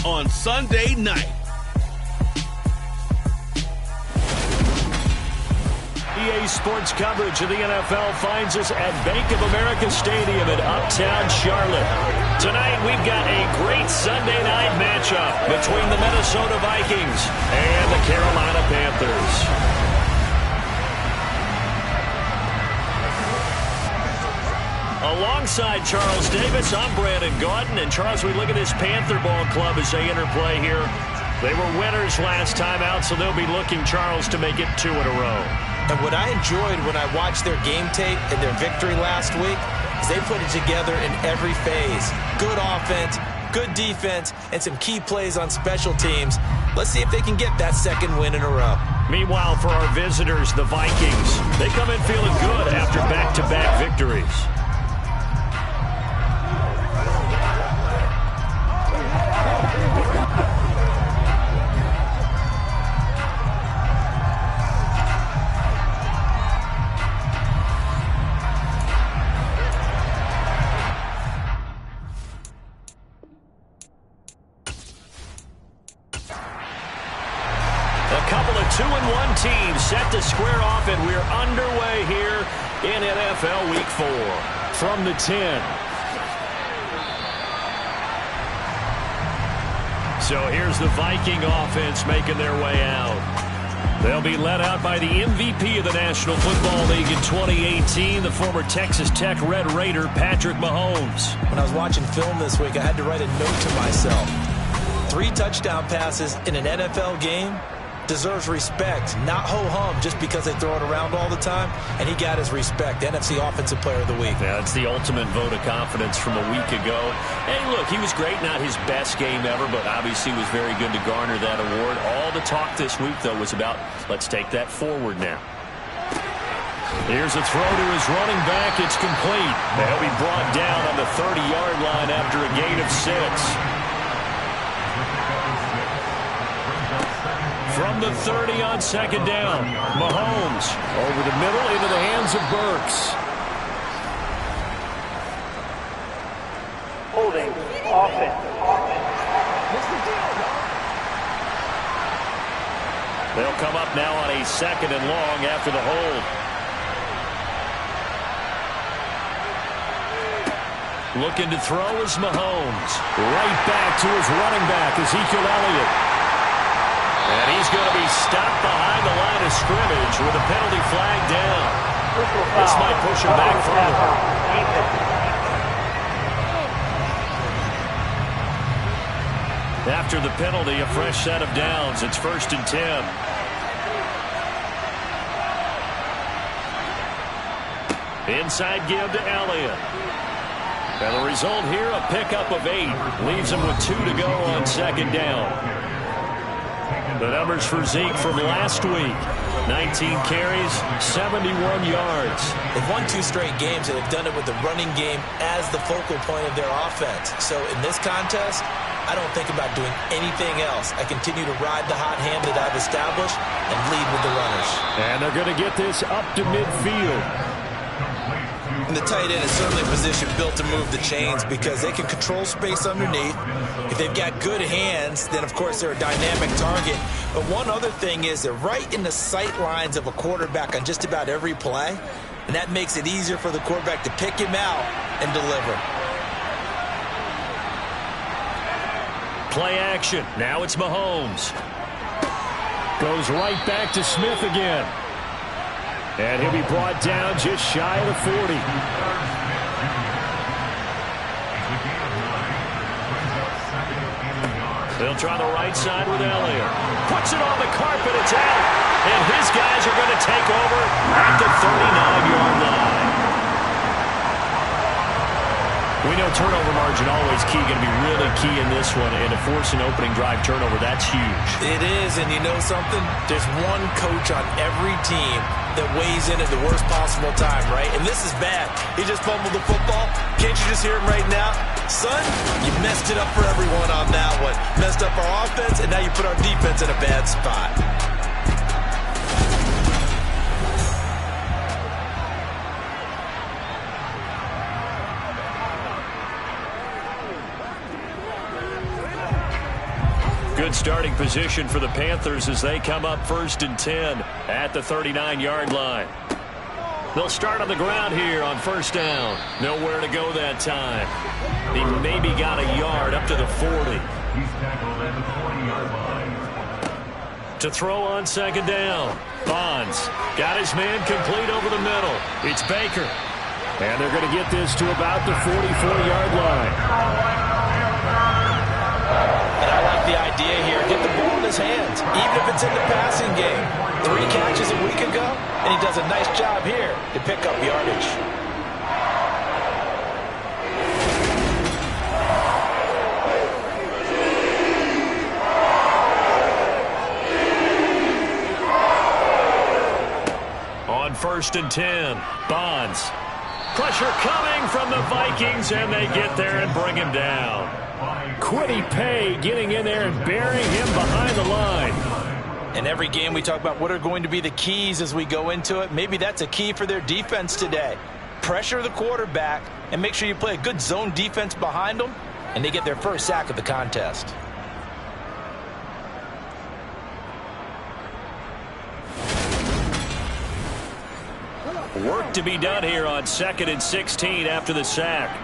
on Sunday night. EA Sports coverage of the NFL finds us at Bank of America Stadium in Uptown Charlotte. Tonight we've got a great Sunday night matchup between the Minnesota Vikings and the Carolina Panthers. Alongside Charles Davis, I'm Brandon Gaudin. And Charles, we look at this Panther ball club as they interplay here. They were winners last time out, so they'll be looking, Charles, to make it 2 in a row. And what I enjoyed when I watched their game tape and their victory last week is they put it together in every phase. Good offense, good defense, and some key plays on special teams. Let's see if they can get that second win in a row. Meanwhile, for our visitors, the Vikings, they come in feeling good after back-to-back victories. Teams set to square off, and we're underway here in NFL Week 4. From the 10. So here's the Viking offense making their way out. They'll be led out by the MVP of the National Football League in 2018, the former Texas Tech Red Raider, Patrick Mahomes. When I was watching film this week, I had to write a note to myself. 3 touchdown passes in an NFL game deserves respect, not ho-hum just because they throw it around all the time, and he got his respect. NFC Offensive Player of the Week. Yeah, it's the ultimate vote of confidence from a week ago. Hey, look, he was great, not his best game ever, but obviously was very good to garner that award. All the talk this week, though, was about let's take that forward now. Here's a throw to his running back. It's complete. He'll be brought down on the 30-yard line after a gain of 6. From the 30 on second down, Mahomes over the middle into the hands of Burks. Holding offense. They'll come up now on a 2nd and long after the hold. Looking to throw is Mahomes. Right back to his running back, Ezekiel Elliott. And he's going to be stopped behind the line of scrimmage with a penalty flag down. This might push him back further. After the penalty, a fresh set of downs. It's 1st and 10. Inside give to Elliott. And the result here, a pickup of 8. Leaves him with 2 to go on second down. The numbers for Zeke from last week. 19 carries, 71 yards. They've won 2 straight games, and they've done it with the running game as the focal point of their offense. So in this contest, I don't think about doing anything else. I continue to ride the hot hand that I've established and lead with the runners. And they're going to get this up to midfield. And the tight end is certainly a position built to move the chains because they can control space underneath. If they've got good hands, then of course they're a dynamic target. But one other thing is they're right in the sight lines of a quarterback on just about every play. And that makes it easier for the quarterback to pick him out and deliver. Play action. Now it's Mahomes. Goes right back to Smith again. And he'll be brought down just shy of the 40. They'll try the right side with Elliott. Puts it on the carpet. It's out. And his guys are going to take over at the 39-yard line. We know turnover margin always key, going to be really key in this one. And to force an opening drive turnover, that's huge. It is, and you know something? There's one coach on every team that weighs in at the worst possible time, right? And this is bad. He just fumbled the football. Can't you just hear him right now? Son, you messed it up for everyone on that one. Messed up our offense, and now you put our defense in a bad spot. Good starting position for the Panthers as they come up 1st and 10 at the 39-yard line. They'll start on the ground here on 1st down. Nowhere to go that time. He maybe got a yard up to the 40. He's tackled at the 40-yard line. To throw on 2nd down. Bonds got his man complete over the middle. It's Baker. And they're going to get this to about the 44-yard line. And I like the idea here. Get the ball in his hands, even if it's in the passing game. 3 catches a week ago, and he does a nice job here to pick up yardage. On 1st and 10, Bonds. Pressure coming from the Vikings, and they get there and bring him down. Quiddy Pay getting in there and burying him behind the line. In every game we talk about what are going to be the keys as we go into it. Maybe that's a key for their defense today. Pressure the quarterback and make sure you play a good zone defense behind them, and they get their first sack of the contest. Work to be done here on 2nd and 16 after the sack.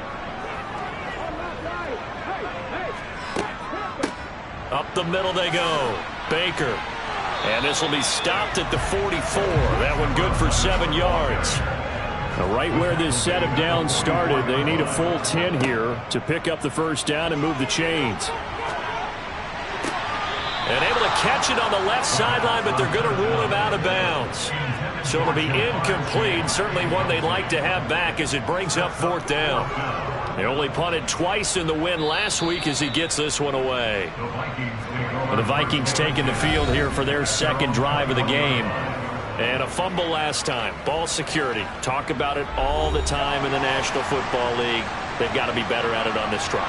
Up the middle they go. Baker. And this will be stopped at the 44. That one good for 7 yards. Now right where this set of downs started, they need a full 10 here to pick up the 1st down and move the chains. And able to catch it on the left sideline, but they're going to rule him out of bounds. So it'll be incomplete. Certainly one they'd like to have back as it brings up 4th down. They only punted twice in the win last week as he gets this one away. Well, the Vikings taking the field here for their 2nd drive of the game. And a fumble last time. Ball security. Talk about it all the time in the National Football League. They've got to be better at it on this drive.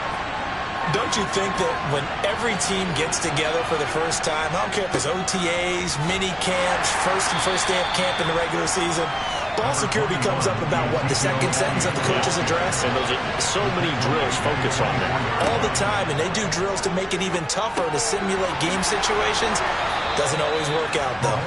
Don't you think that when every team gets together for the first time, I don't care if it's OTAs, mini camps, first day of camp in the regular season, ball security comes up about, what, the 2nd sentence of the coach's address? And those are so many drills focus on that. All the time, and they do drills to make it even tougher to simulate game situations. Doesn't always work out, though.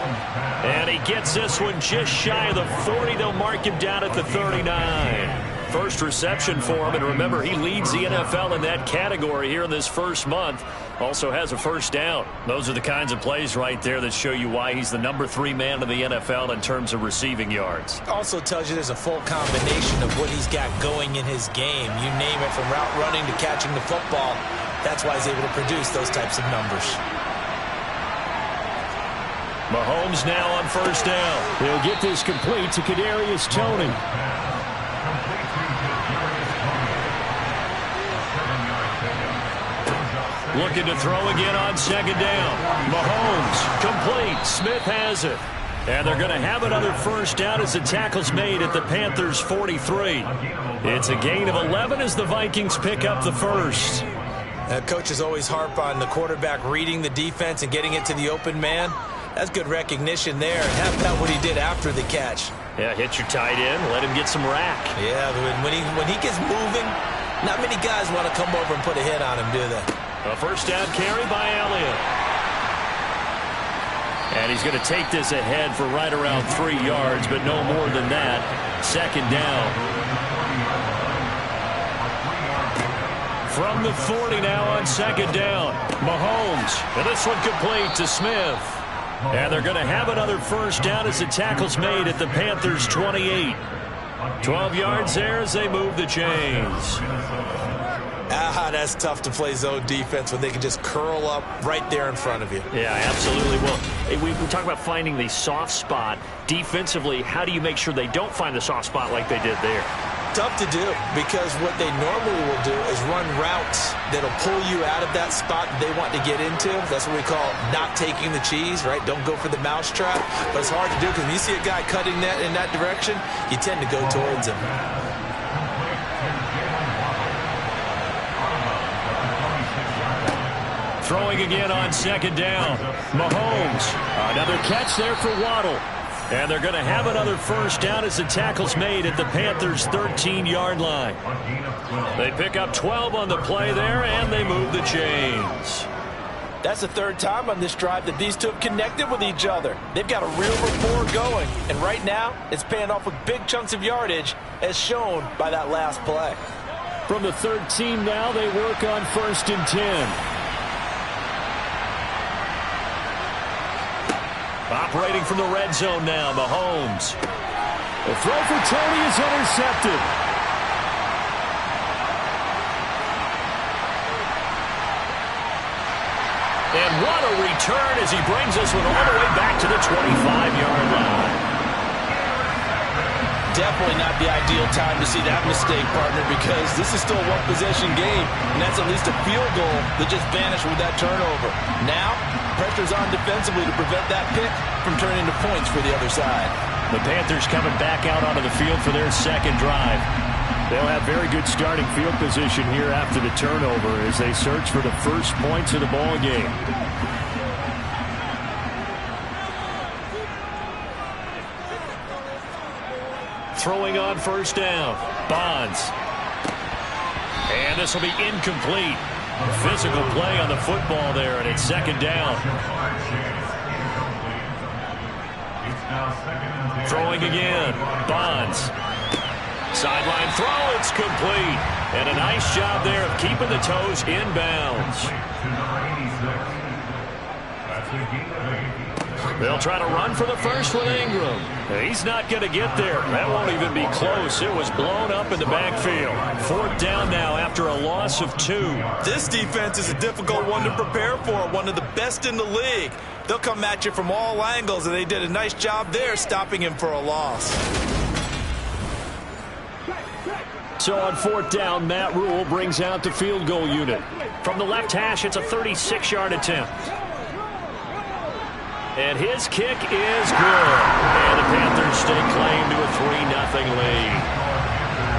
And he gets this one just shy of the 40. They'll mark him down at the 39. First reception for him, and remember, he leads the NFL in that category here in this first month. Also has a 1st down. Those are the kinds of plays right there that show you why he's the number 3 man in the NFL in terms of receiving yards. Also tells you there's a full combination of what he's got going in his game. You name it, from route running to catching the football. That's why he's able to produce those types of numbers. Mahomes now on 1st down. He'll get this complete to Kadarius Toney. Looking to throw again on 2nd down. Mahomes complete. Smith has it. And they're going to have another 1st down as the tackle's made at the Panthers' 43. It's a gain of 11 as the Vikings pick up the 1st. Coaches always harp on the quarterback reading the defense and getting it to the open man. That's good recognition there. And how about what he did after the catch? Yeah, hit your tight end. Let him get some rack. Yeah, when he gets moving, not many guys want to come over and put a hit on him, do they? A 1st down carry by Elliott. And he's going to take this ahead for right around 3 yards, but no more than that. 2nd down. From the 40 now on 2nd down. Mahomes. And this one complete to Smith. And they're going to have another 1st down as the tackle's made at the Panthers' 28. 12 yards there as they move the chains. That's tough to play zone defense when they can just curl up right there in front of you. Yeah, absolutely. Well, we talk about finding the soft spot. Defensively, how do you make sure they don't find the soft spot like they did there? Tough to do, because what they normally will do is run routes that'll pull you out of that spot they want to get into. That's what we call not taking the cheese, right? Don't go for the mousetrap. But it's hard to do because when you see a guy cutting that in that direction, you tend to go towards him. Throwing again on 2nd down. Mahomes. Another catch there for Waddle. And they're going to have another 1st down as the tackle's made at the Panthers' 13-yard line. They pick up 12 on the play there, and they move the chains. That's the third time on this drive that these two have connected with each other. They've got a real rapport going, and right now it's paying off with big chunks of yardage, as shown by that last play. From the 13 now, they work on 1st and 10. Operating from the red zone now, Mahomes. The throw for Tony is intercepted. And what a return as he brings this one all the way back to the 25-yard line. Definitely not the ideal time to see that mistake, partner, because this is still a one-possession game, and that's at least a field goal that just vanished with that turnover. Now, pressure's on defensively to prevent that pick from turning into points for the other side. The Panthers coming back out onto the field for their second drive. They'll have very good starting field position here after the turnover as they search for the first points of the ball game. Throwing on 1st down. Bonds. And this will be incomplete. Physical play on the football there, and it's 2nd down. Throwing again. Bonds. Sideline throw, it's complete. And a nice job there of keeping the toes inbounds. They'll try to run for the first with Ingram. He's not going to get there. That won't even be close. It was blown up in the backfield. 4th down now after a loss of 2. This defense is a difficult one to prepare for, one of the best in the league. They'll come at you from all angles, and they did a nice job there stopping him for a loss. So on 4th down, Matt Rule brings out the field goal unit. From the left hash, it's a 36-yard attempt. And his kick is good. And the Panthers stake claim to a 3-0 lead.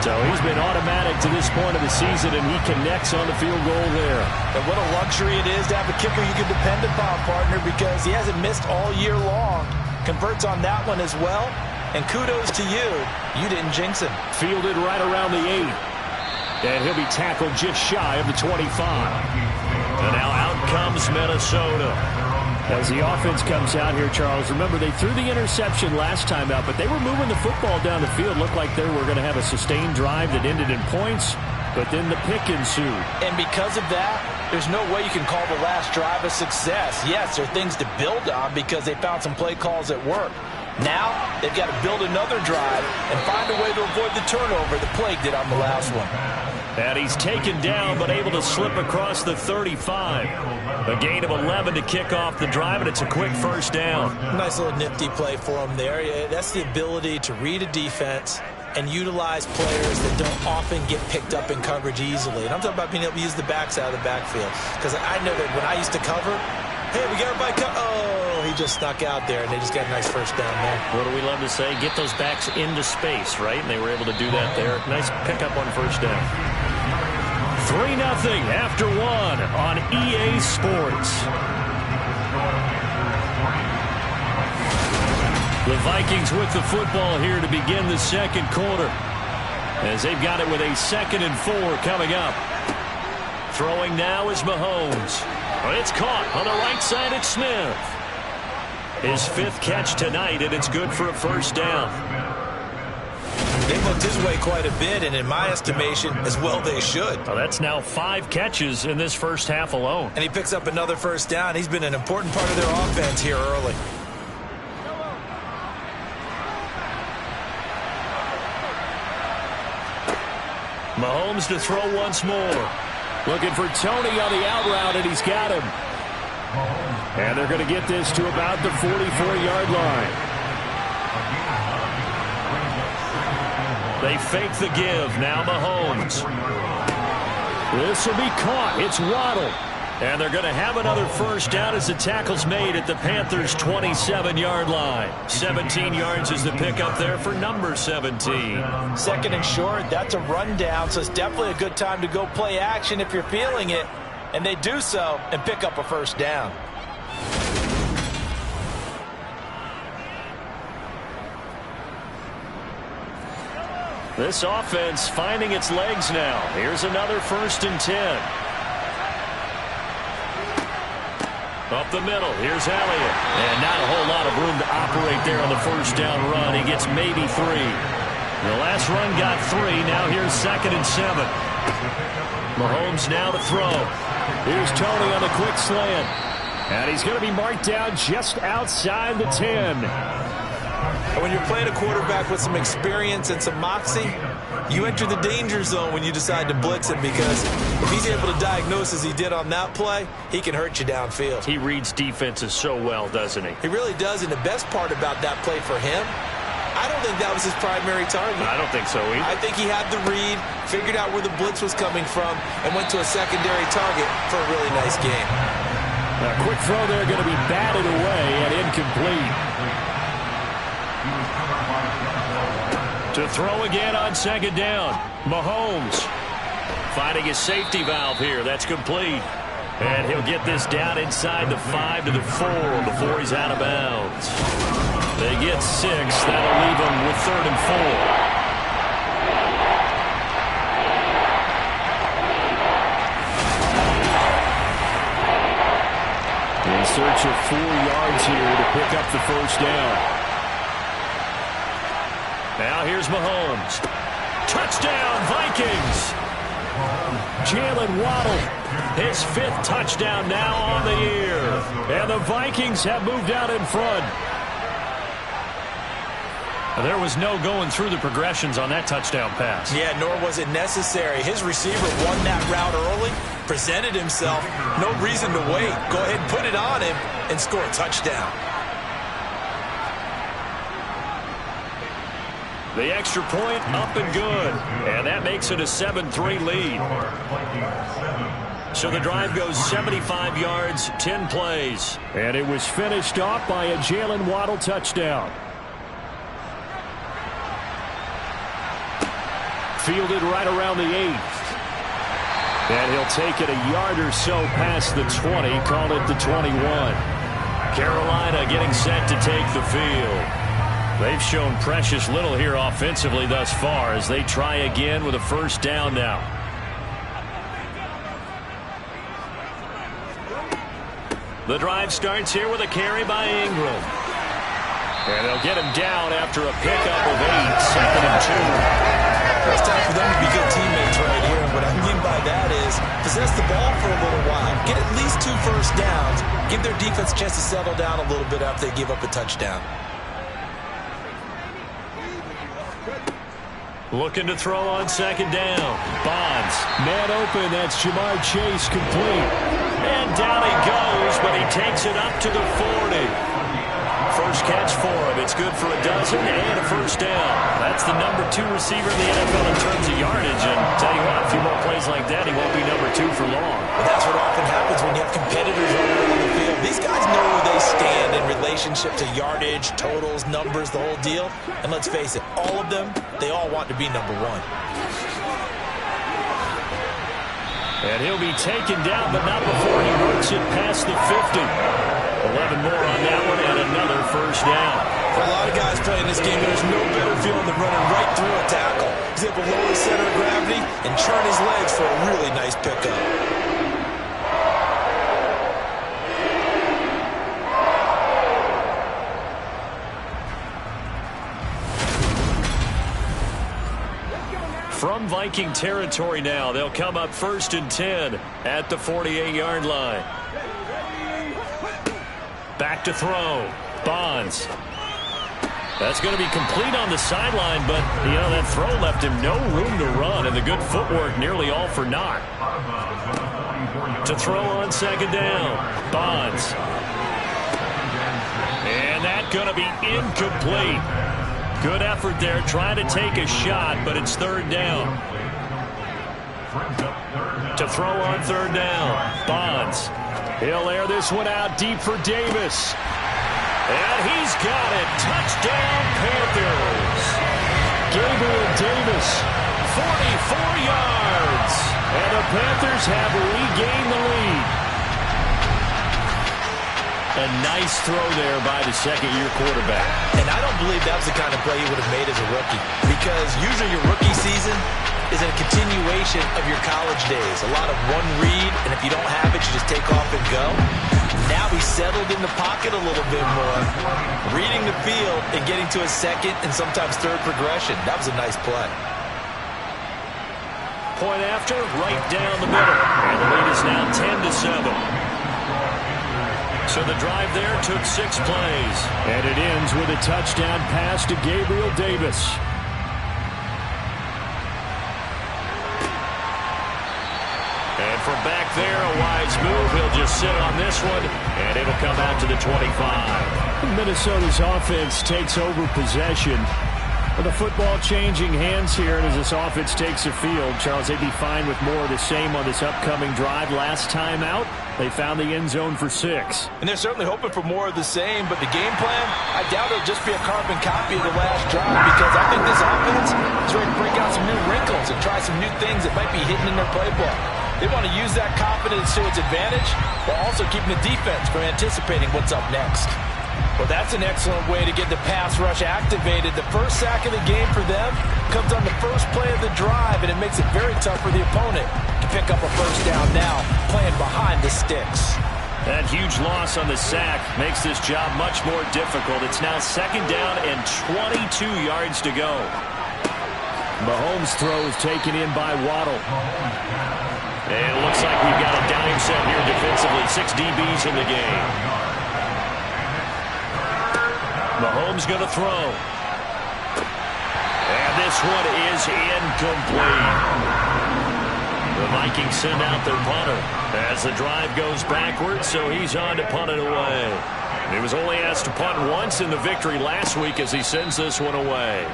So he's been automatic to this point of the season, and he connects on the field goal there. And what a luxury it is to have a kicker you can depend upon, partner, because he hasn't missed all year long. Converts on that one as well. And kudos to you. You didn't jinx him. Fielded right around the 8. And he'll be tackled just shy of the 25. And now out comes Minnesota. As the offense comes out here, Charles, remember they threw the interception last time out, but they were moving the football down the field. Looked like they were going to have a sustained drive that ended in points, but then the pick ensued. And because of that, there's no way you can call the last drive a success. Yes, there are things to build on because they found some play calls that work. Now, they've got to build another drive and find a way to avoid the turnover that plagued it on the last one. And he's taken down, but able to slip across the 35. A gain of 11 to kick off the drive, and it's a quick 1st down. Nice little nifty play for him there. Yeah, that's the ability to read a defense and utilize players that don't often get picked up in coverage easily. And I'm talking about being able to use the backside of the backfield. Because I know that when I used to cover, hey, we got everybody oh, he just snuck out there, and they just got a nice 1st down there. What do we love to say? Get those backs into space, right? And they were able to do that there. Nice pickup on 1st down. 3-0 after 1 on EA Sports. The Vikings with the football here to begin the 2nd quarter, as they've got it with a 2nd and 4 coming up. Throwing now is Mahomes. It's caught on the right side. It's Smith. His 5th catch tonight, and it's good for a 1st down. They've looked his way quite a bit, and in my estimation, as well they should. Well, that's now 5 catches in this first half alone. And he picks up another 1st down. He's been an important part of their offense here early. Mahomes to throw once more. Looking for Tony on the out route, and he's got him. And they're going to get this to about the 44-yard line. They fake the give. Now Mahomes. This will be caught. It's Waddle. And they're going to have another 1st down as the tackle's made at the Panthers' 27-yard line. 17 yards is the pickup there for number 17. 2nd and short. That's a rundown, so it's definitely a good time to go play action if you're feeling it. And they do so and pick up a 1st down. This offense finding its legs now. Here's another 1st and 10. Up the middle, here's Elliott. And not a whole lot of room to operate there on the first down run. He gets maybe 3. The last run got 3. Now here's 2nd and 7. Mahomes now to throw. Here's Tony on the quick slant. And he's going to be marked down just outside the 10. When you're playing a quarterback with some experience and some moxie, you enter the danger zone when you decide to blitz him, because if he's able to diagnose as he did on that play, he can hurt you downfield. He reads defenses so well, doesn't he? He really does, and the best part about that play for him, I don't think that was his primary target. I don't think so either. I think he had the read, figured out where the blitz was coming from, and went to a secondary target for a really nice game. A quick throw there going to be batted away and incomplete. To throw again on 2nd down. Mahomes finding his safety valve here. That's complete. And he'll get this down inside the 5 to the 4 before he's out of bounds. They get 6. That'll leave them with 3rd and 4. In search of 4 yards here to pick up the first down. Now here's Mahomes. Touchdown, Vikings! Jalen Waddle, his 5th touchdown now on the year. And the Vikings have moved out in front. There was no going through the progressions on that touchdown pass. Yeah, nor was it necessary. His receiver won that route early, presented himself. No reason to wait. Go ahead and put it on him and score a touchdown. The extra point up and good. And that makes it a 7-3 lead. So the drive goes 75 yards, 10 plays. And it was finished off by a Jalen Waddle touchdown. Fielded right around the 8th. And he'll take it a yard or so past the 20. Call it the 21. Carolina getting set to take the field. They've shown precious little here offensively thus far as they try again with a first down now. The drive starts here with a carry by Ingram. And they'll get him down after a pickup of 8, 2nd and 2. It's time for them to be good teammates right here. What I mean by that is possess the ball for a little while. Get at least 2 first downs. Give their defense a chance to settle down a little bit after they give up a touchdown. Looking to throw on 2nd down. Bonds. Man open. That's Jamar Chase complete. And down he goes, but he takes it up to the 40. First catch for him. It's good for a dozen and a first down. That's the number 2 receiver in the NFL in terms of yardage. And tell you what, a few more plays like that, he won't be number 2 for long. But that's what often happens when you have competitors running on the field. These guys know where they stand in relationship to yardage, totals, numbers, the whole deal. And let's face it, all of them, they all want to be number 1. And he'll be taken down, but not before he works it past the 50. 11 more on that one, and another first down. For a lot of guys playing this game, there's no better feeling than running right through a tackle. He's able to lower his center of gravity and churn his legs for a really nice pickup. From Viking territory now, they'll come up 1st and 10 at the 48-yard line. Back to throw. Bonds. That's going to be complete on the sideline, but, you know, that throw left him no room to run, and the good footwork nearly all for naught. To throw on 2nd down. Bonds. And that's going to be incomplete. Good effort there, trying to take a shot, but it's 3rd down. To throw on 3rd down. Bonds. He'll air this one out deep for Davis. And he's got it. Touchdown, Panthers. Gabriel Davis, 44 yards. And the Panthers have regained the lead. A nice throw there by the 2nd-year quarterback. And I don't believe that was the kind of play he would have made as a rookie, because usually your rookie season is a continuation of your college days. A lot of one read, and if you don't have it, you just take off and go. Now he's settled in the pocket a little bit more, reading the field and getting to a second and sometimes third progression. That was a nice play. Point after, right down the middle. And the lead is now 10-7. So the drive there took 6 plays. And it ends with a touchdown pass to Gabriel Davis. And from back there, a wise move. He'll just sit on this one, and it'll come out to the 25. Minnesota's offense takes over possession. With the football changing hands here, and as this offense takes the field, Charles, they'd be fine with more of the same on this upcoming drive. Last time out, they found the end zone for 6. And they're certainly hoping for more of the same, but the game plan, I doubt it'll just be a carbon copy of the last drive, because I think this offense is ready to break out some new wrinkles and try some new things that might be hidden in their playbook. They want to use that confidence to its advantage, while also keeping the defense from anticipating what's up next. Well, that's an excellent way to get the pass rush activated. The first sack of the game for them comes on the first play of the drive, and it makes it very tough for the opponent to pick up a first down now, playing behind the sticks. That huge loss on the sack makes this job much more difficult. It's now 2nd down and 22 yards to go. Mahomes' throw is taken in by Waddle. And it looks like we've got a dime set here defensively. 6 DBs in the game. Mahomes going to throw. And this one is incomplete. The Vikings send out their punter as the drive goes backwards, so he's on to punt it away. He was only asked to punt once in the victory last week as he sends this one away.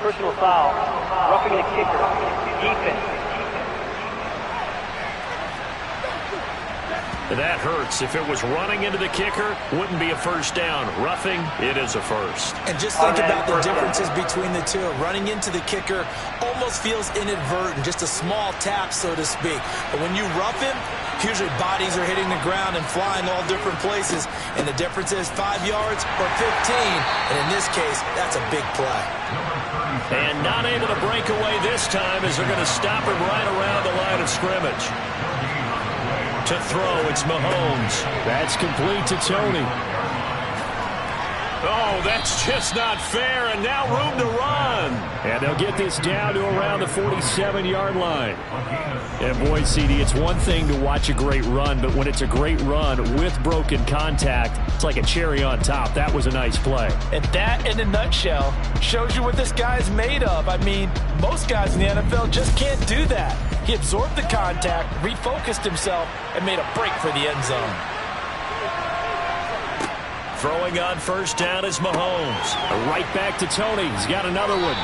Personal foul, roughing the kicker, defense. That hurts. If it was running into the kicker, wouldn't be a first down. Roughing, it is a first. And just think about the differences between the two. Running into the kicker almost feels inadvertent, just a small tap, so to speak. But when you rough him, usually bodies are hitting the ground and flying all different places. And the difference is 5 yards or 15. And in this case, that's a big play. And not able to break away this time as they're going to stop him right around the line of scrimmage. To throw, it's Mahomes. That's complete to Tony. Oh, that's just not fair, and now room to run. And they'll get this down to around the 47-yard line. And boy, CD, it's one thing to watch a great run, but when it's a great run with broken contact, it's like a cherry on top. That was a nice play. And that, in a nutshell, shows you what this guy's made of. I mean, most guys in the NFL just can't do that. He absorbed the contact, refocused himself, and made a break for the end zone. Throwing on first down is Mahomes. Right back to Tony. He's got another one.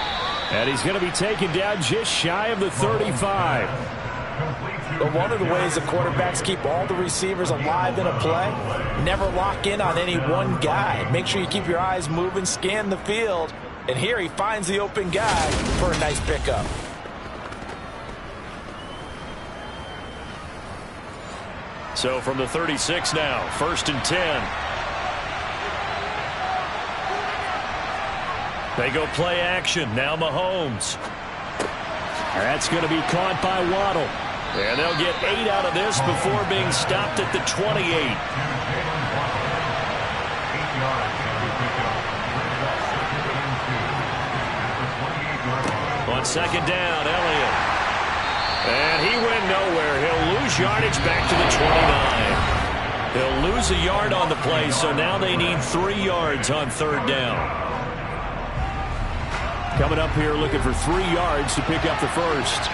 And he's going to be taken down just shy of the 35. But one of the ways the quarterbacks keep all the receivers alive in a play, never lock in on any one guy. Make sure you keep your eyes moving, scan the field. And here he finds the open guy for a nice pickup. So from the 36 now, 1st and 10. They go play action. Now Mahomes. That's going to be caught by Waddle. And they'll get 8 out of this before being stopped at the 28. On 2nd down, Elliott. And he went nowhere. He'll lose yardage back to the 29. He'll lose a yard on the play, so now they need 3 yards on 3rd down. Coming up here looking for 3 yards to pick up the first.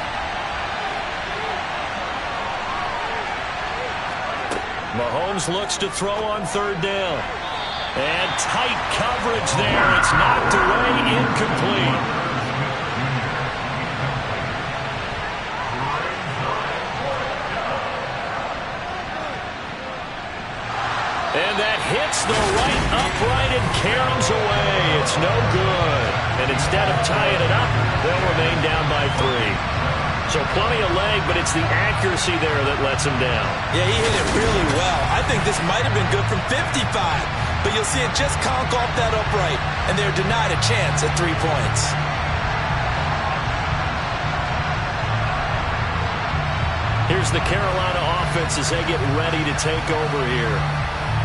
Mahomes looks to throw on 3rd down. And tight coverage there. It's knocked away, incomplete. And that hits the right upright and caroms away. It's no good. And instead of tying it up, they'll remain down by 3. So plenty of leg, but it's the accuracy there that lets him down. Yeah, he hit it really well. I think this might have been good from 55. But you'll see it just conk off that upright, and they're denied a chance at 3 points. Here's the Carolina offense offense as they get ready to take over here.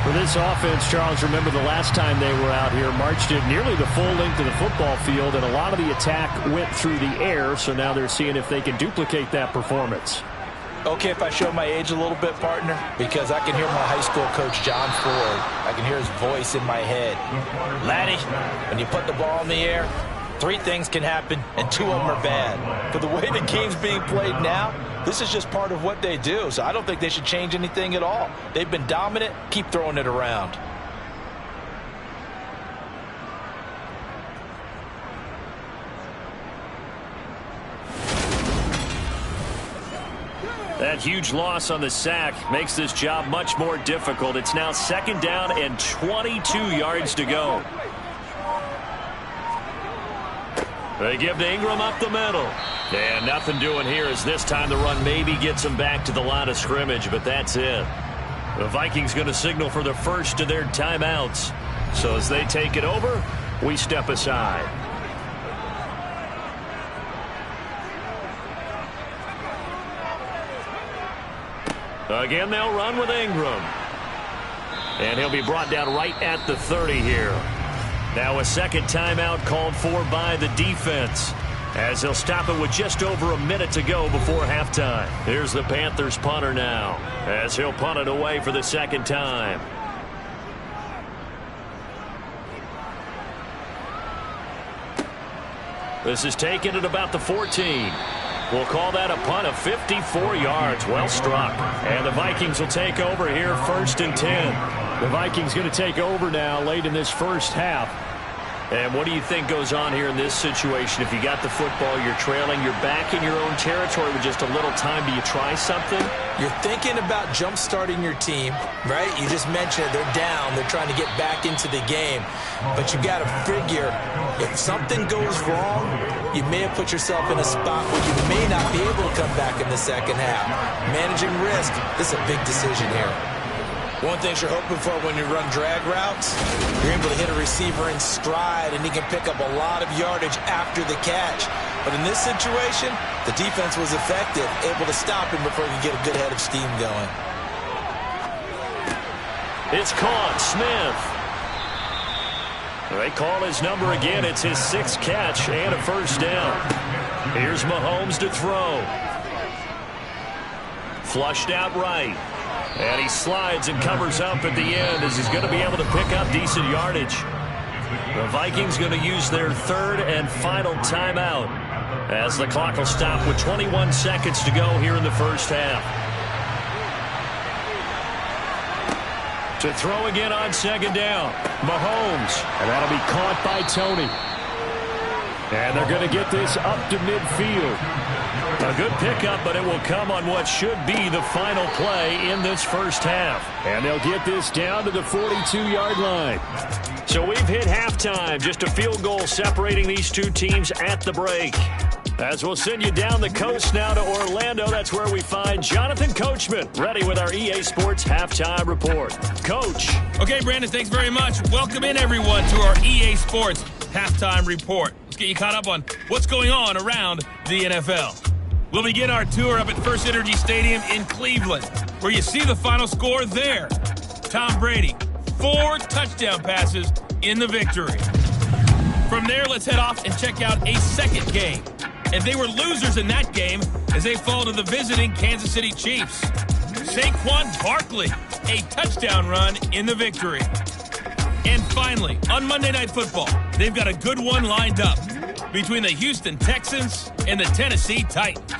For this offense, Charles, remember the last time they were out here, marched it nearly the full length of the football field, and a lot of the attack went through the air, so now they're seeing if they can duplicate that performance. Okay, if I show my age a little bit, partner, because I can hear my high school coach, John Ford. I can hear his voice in my head. Laddie, when you put the ball in the air, 3 things can happen, and 2 of them are bad. But the way the game's being played now, this is just part of what they do, so I don't think they should change anything at all. They've been dominant. Keep throwing it around. That huge loss on the sack makes this job much more difficult. It's now 2nd down and 22 yards to go. They give to Ingram up the middle. And nothing doing here as this time the run maybe gets them back to the line of scrimmage, but that's it. The Vikings going to signal for the first of their timeouts. So as they take it over, we step aside. Again, they'll run with Ingram. And he'll be brought down right at the 30 here. Now a second timeout called for by the defense, as he'll stop it with just over a minute to go before halftime. Here's the Panthers punter now, as he'll punt it away for the second time. This is taken at about the 14. We'll call that a punt of 54 yards. Well struck. And the Vikings will take over here 1st and 10. The Vikings going to take over now late in this first half. And what do you think goes on here in this situation? If you got the football, you're trailing, you're back in your own territory with just a little time. Do you try something? You're thinking about jump-starting your team, right? You just mentioned it. They're down. They're trying to get back into the game. But you got to figure, if something goes wrong, you may have put yourself in a spot where you may not be able to come back in the second half. Managing risk, this is a big decision here. One thing you're hoping for when you run drag routes, you're able to hit a receiver in stride, and he can pick up a lot of yardage after the catch. But in this situation, the defense was effective, able to stop him before he could get a good head of steam going. It's caught. Smith. They call his number again. It's his 6th catch and a first down. Here's Mahomes to throw. Flushed out right. And he slides and covers up at the end as he's going to be able to pick up decent yardage. The Vikings going to use their 3rd and final timeout as the clock will stop with 21 seconds to go here in the first half. To throw again on 2nd down. Mahomes. And that'll be caught by Tony. And they're going to get this up to midfield. A good pickup, but it will come on what should be the final play in this first half. And they'll get this down to the 42-yard line. So we've hit halftime. Just a field goal separating these two teams at the break. As we'll send you down the coast now to Orlando, that's where we find Jonathan Coachman, ready with our EA Sports Halftime Report. Coach. Okay, Brandon, thanks very much. Welcome in, everyone, to our EA Sports Halftime Report. Let's get you caught up on what's going on around the NFL. We'll begin our tour up at First Energy Stadium in Cleveland, where you see the final score there. Tom Brady, 4 touchdown passes in the victory. From there, let's head off and check out a second game. And they were losers in that game as they fall to the visiting Kansas City Chiefs. Saquon Barkley, a touchdown run in the victory. And finally, on Monday Night Football, they've got a good one lined up between the Houston Texans and the Tennessee Titans.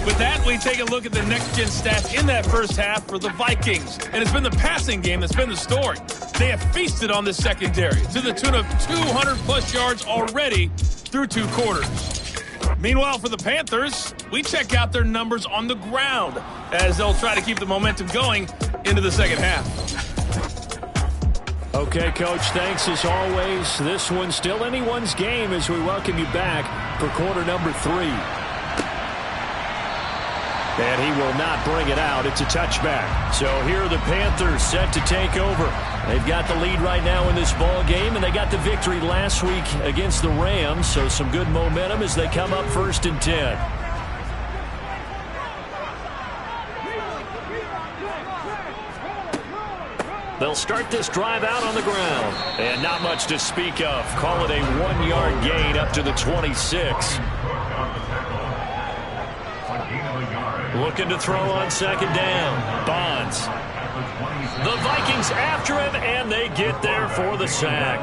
With that, we take a look at the next-gen stats in that first half for the Vikings. And it's been the passing game that's been the story. They have feasted on the secondary to the tune of 200-plus yards already through 2 quarters. Meanwhile, for the Panthers, we check out their numbers on the ground as they'll try to keep the momentum going into the second half. Okay, Coach, thanks as always. This one's still anyone's game as we welcome you back for quarter number 3. And he will not bring it out. It's a touchback. So here are the Panthers set to take over. They've got the lead right now in this ball game, and they got the victory last week against the Rams, so some good momentum as they come up 1st and 10. They'll start this drive out on the ground. And not much to speak of. Call it a 1-yard gain up to the 26. Looking to throw on 2nd down. Bonds. The Vikings after him, and they get there for the sack.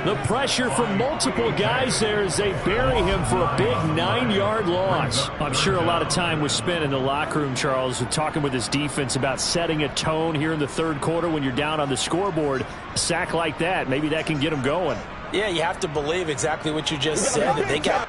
The pressure from multiple guys there as they bury him for a big 9-yard loss. I'm sure a lot of time was spent in the locker room, Charles, talking with his defense about setting a tone here in the 3rd quarter when you're down on the scoreboard. A sack like that, maybe that can get them going. Yeah, you have to believe exactly what you just said, that they got...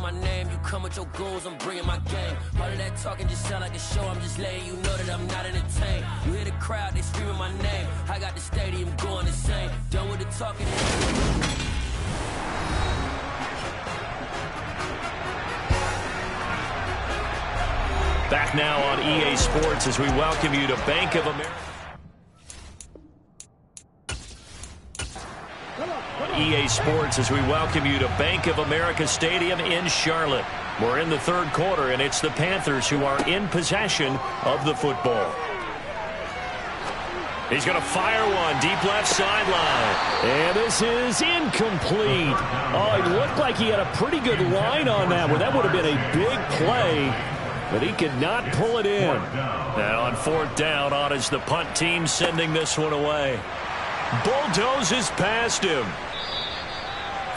my name. You come with your goons, I'm bringing my game. All of that talking just sound like a show. I'm just letting you know that I'm not entertained. You hear the crowd, they screaming my name. I got the stadium going insane. Done with the talking. Back now on EA Sports as we welcome you to Bank of America. EA Sports as we welcome you to Bank of America Stadium in Charlotte. We're in the third quarter, and it's the Panthers who are in possession of the football. He's going to fire one deep left sideline. And this is incomplete. Oh, it looked like he had a pretty good line on that one. That would have been a big play, but he could not pull it in. And on fourth down, on is the punt team sending this one away. Bulldozes past him.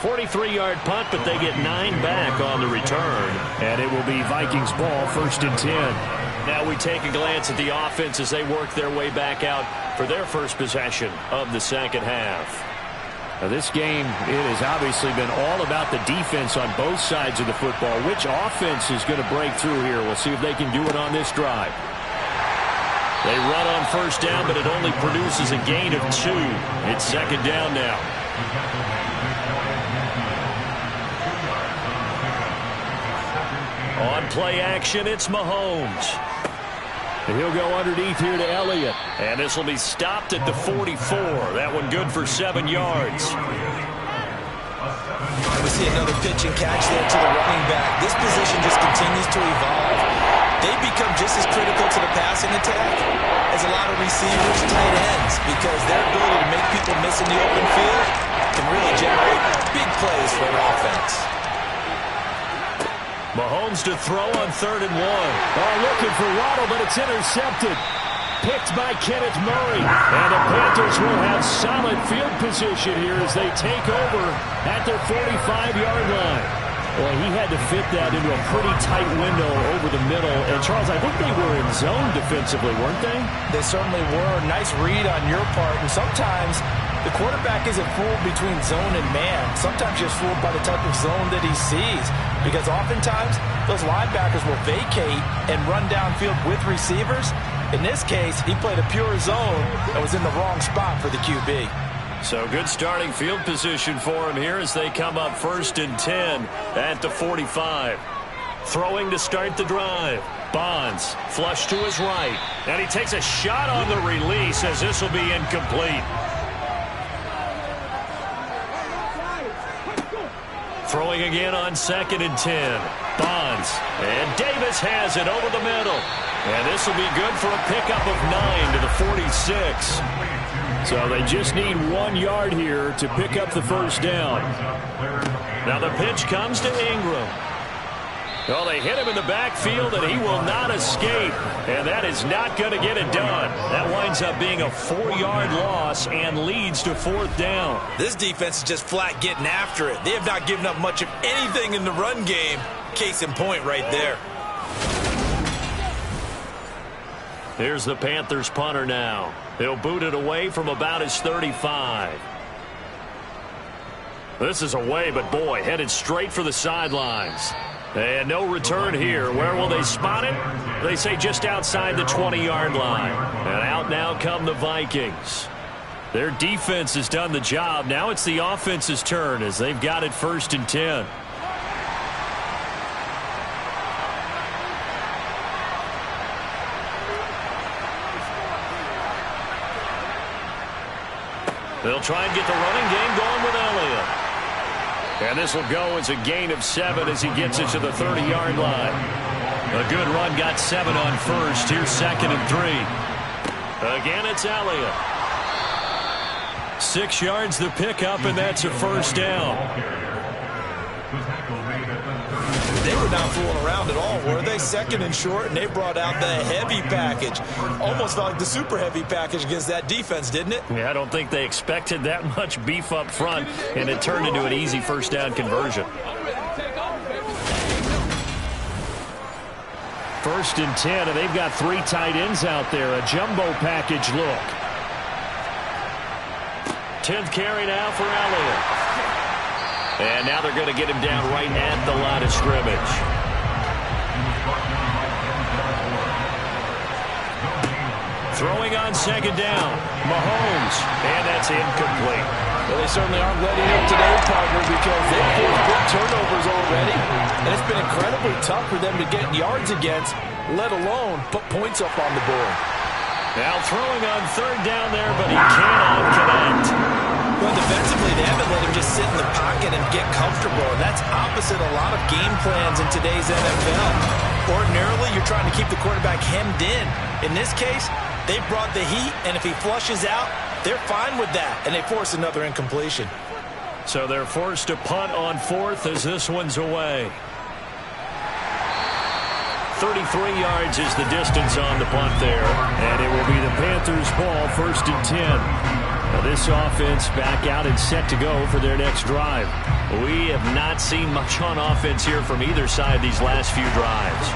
43-yard punt, but they get 9 back on the return. And it will be Vikings ball, 1st and 10. Now we take a glance at the offense as they work their way back out for their first possession of the second half. Now this game, it has obviously been all about the defense on both sides of the football. Which offense is going to break through here? We'll see if they can do it on this drive. They run on first down, but it only produces a gain of 2. It's second down now. On play action, it's Mahomes. And he'll go underneath here to Elliott. And this will be stopped at the 44. That one good for 7 yards. We see another pitch and catch there to the running back. This position just continues to evolve. They become just as critical to the passing attack as a lot of receivers, tight ends, because their ability to make people miss in the open field can really generate big plays for an offense. Mahomes to throw on 3rd and 1. Oh, looking for Waddle, but it's intercepted. Picked by Kenneth Murray. And the Panthers will have solid field position here as they take over at their 45-yard line. Well, he had to fit that into a pretty tight window over the middle. And, Charles, I think they were in zone defensively, weren't they? They certainly were. Nice read on your part. And sometimes the quarterback isn't fooled between zone and man. Sometimes just fooled by the type of zone that he sees. Because oftentimes, those linebackers will vacate and run downfield with receivers. In this case, he played a pure zone and was in the wrong spot for the QB. So good starting field position for him here as they come up 1st and 10 at the 45. Throwing to start the drive. Bonds, flush to his right. And he takes a shot on the release as this will be incomplete. Throwing again on 2nd and 10. Bonds. And Davis has it over the middle. And this will be good for a pickup of 9 to the 46. So they just need 1 yard here to pick up the first down. Now the pitch comes to Ingram. Well, they hit him in the backfield, and he will not escape. And that is not going to get it done. That winds up being a 4-yard loss and leads to 4th down. This defense is just flat getting after it. They have not given up much of anything in the run game. Case in point right there. Here's the Panthers punter now. He'll boot it away from about his 35. This is away, but boy, headed straight for the sidelines. And no return here. Where will they spot it? They say just outside the 20-yard line. And out now come the Vikings. Their defense has done the job. Now it's the offense's turn as they've got it 1st and 10. They'll try and get the running game going with Elliott. And this will go as a gain of 7 as he gets it to the 30-yard line. A good run, got 7 on first. Here's 2nd and 3. Again, it's Elliott. 6 yards the pickup, and that's a first down. They were not fooling around at all, were they? 2nd and short, and they brought out the heavy package. Almost felt like the super heavy package against that defense, didn't it? Yeah, I don't think they expected that much beef up front, and it turned into an easy first down conversion. 1st and 10, and they've got 3 tight ends out there. A jumbo package look. 10th carry now for Elliott. And now they're going to get him down right at the line of scrimmage. Throwing on second down, Mahomes, and that's incomplete. Well, they certainly aren't letting up today, partner, because they've forced big turnovers already. And it's been incredibly tough for them to get yards against, let alone put points up on the board. Now throwing on third down there, but he cannot connect. Well, defensively, they haven't let him just sit in the pocket and get comfortable. And that's opposite a lot of game plans in today's NFL. Ordinarily, you're trying to keep the quarterback hemmed in. In this case, they brought the heat, and if he flushes out, they're fine with that, and they force another incompletion. So they're forced to punt on fourth as this one's away. 33 yards is the distance on the punt there, and it will be the Panthers' ball, 1st and 10. Now this offense back out and set to go for their next drive. We have not seen much on offense here from either side these last few drives.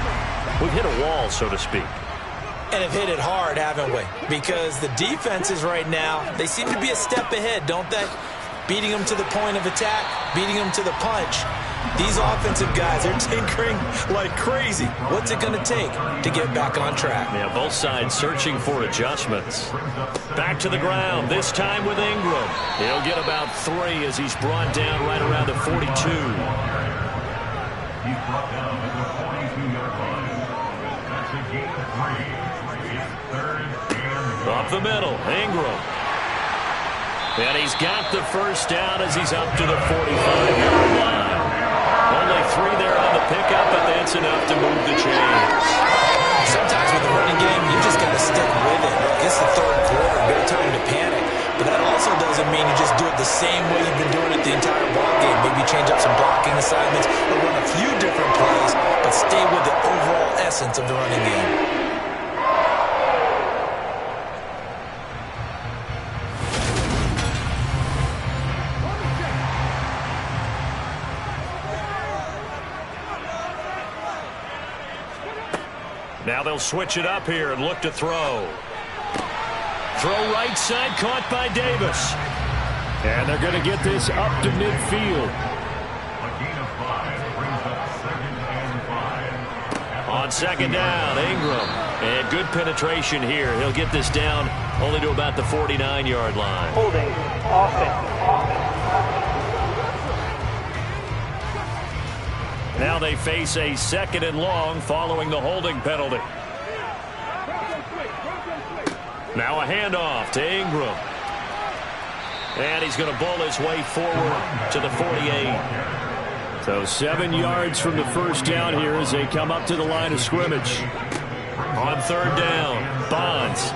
We've hit a wall, so to speak. And have hit it hard, haven't we? Because the defenses right now, they seem to be a step ahead, don't they? Beating them to the point of attack, beating them to the punch. These offensive guys, they're tinkering like crazy. What's it going to take to get back on track? Yeah, both sides searching for adjustments. Back to the ground, this time with Ingram. He'll get about 3 as he's brought down right around the 42. He's brought down at the 42-yard line. That's a gain of 3. Up the middle, Ingram. And he's got the first down as he's up to the 45-yard line. Only 3 there on the pickup, but that's enough to move the chains. Sometimes with the running game, you just got to stick with it. Look, it's the third quarter, no time to panic. But that also doesn't mean you just do it the same way you've been doing it the entire ballgame. Maybe change up some blocking assignments or run a few different plays, but stay with the overall essence of the running game. Now they'll switch it up here and look to throw. Throw right side, caught by Davis. And they're going to get this up to midfield. A gain of 5 brings up 2nd and 5. On second down, Ingram. And good penetration here. He'll get this down only to about the 49-yard line. Holding, offense. Now they face a 2nd and long following the holding penalty. Now a handoff to Ingram. And he's going to bowl his way forward to the 48. So 7 yards from the first down here as they come up to the line of scrimmage. On third down, Bonds.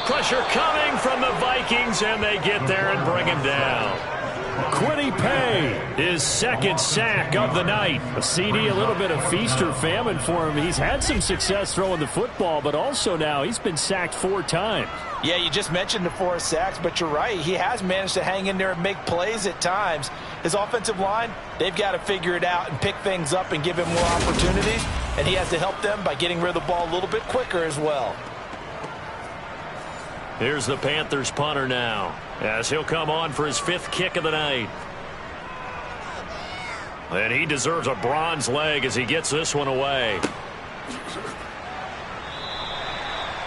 Pressure coming from the Vikings, and they get there and bring him down. Quiddy Pay, his 2nd sack of the night. A CD, a little bit of feast or famine for him. He's had some success throwing the football, but also now he's been sacked 4 times. Yeah, you just mentioned the 4 sacks, but you're right. He has managed to hang in there and make plays at times. His offensive line, they've got to figure it out and pick things up and give him more opportunities, and he has to help them by getting rid of the ball a little bit quicker as well. Here's the Panthers punter now, as he'll come on for his 5th kick of the night. And he deserves a bronze leg as he gets this one away.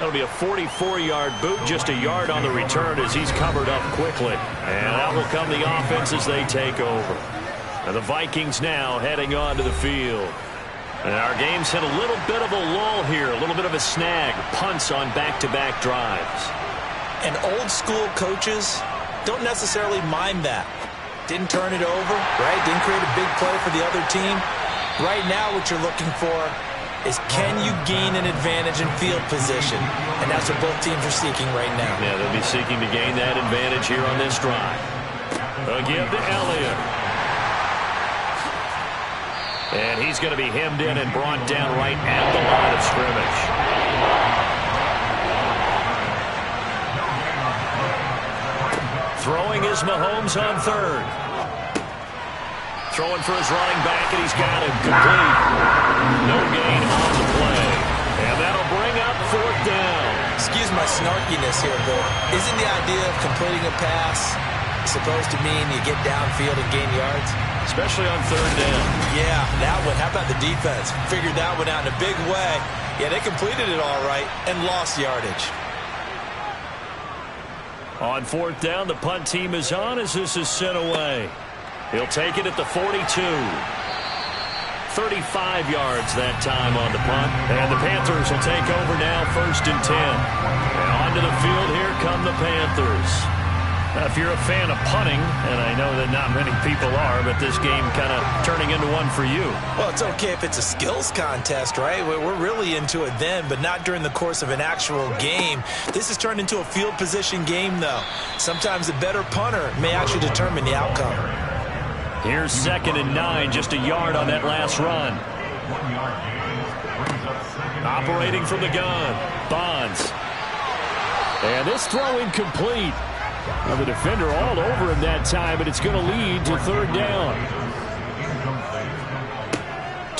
That'll be a 44-yard boot, just a yard on the return as he's covered up quickly. And out will come the offense as they take over. And the Vikings now heading onto the field. And our game's hit a little bit of a lull here, a little bit of a snag. Punts on back-to-back drives. And old-school coaches don't necessarily mind that. Didn't turn it over, right? Didn't create a big play for the other team. Right now what you're looking for is can you gain an advantage in field position? And that's what both teams are seeking right now. Yeah, they'll be seeking to gain that advantage here on this drive. Again to Elliott. And he's going to be hemmed in and brought down right at the line of scrimmage. Throwing is Mahomes on third. Throwing for his running back, and he's got it complete. No gain on the play. And that'll bring up 4th down. Excuse my snarkiness here, but isn't the idea of completing a pass supposed to mean you get downfield and gain yards? Especially on third down. Yeah, that one. How about the defense? Figured that one out in a big way. Yeah, they completed it all right and lost yardage. On fourth down, the punt team is on as this is sent away. He'll take it at the 42. 35 yards that time on the punt. And the Panthers will take over now, 1st and 10. And onto the field, here come the Panthers. Now, if you're a fan of punting, and I know that not many people are, but this game kind of turning into one for you. Well, it's okay if it's a skills contest, right? We're really into it then, but not during the course of an actual game. This has turned into a field position game, though. Sometimes the better punter may actually determine the outcome. Here's 2nd and 9, just a yard on that last run. 1 yard gain brings up 2nd. Operating from the gun, Bonds. And this throw incomplete. Well, the defender all over him that time, but it's going to lead to 3rd down.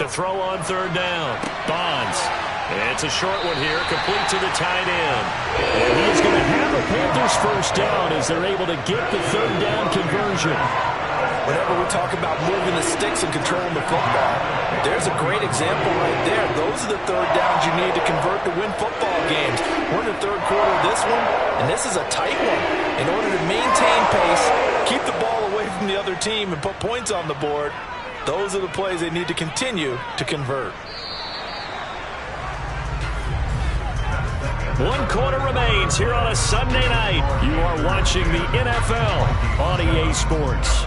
To throw on 3rd down, Bonds. It's a short one here, complete to the tight end. And he is going to have a Panthers 1st down as they're able to get the 3rd down conversion. Whenever we talk about moving the sticks and controlling the football, there's a great example right there. Those are the 3rd downs you need to convert to win football games. We're in the 3rd quarter of this one, and this is a tight one. In order to maintain pace, keep the ball away from the other team, and put points on the board, those are the plays they need to continue to convert. 1 quarter remains here on a Sunday night. You are watching the NFL on EA Sports.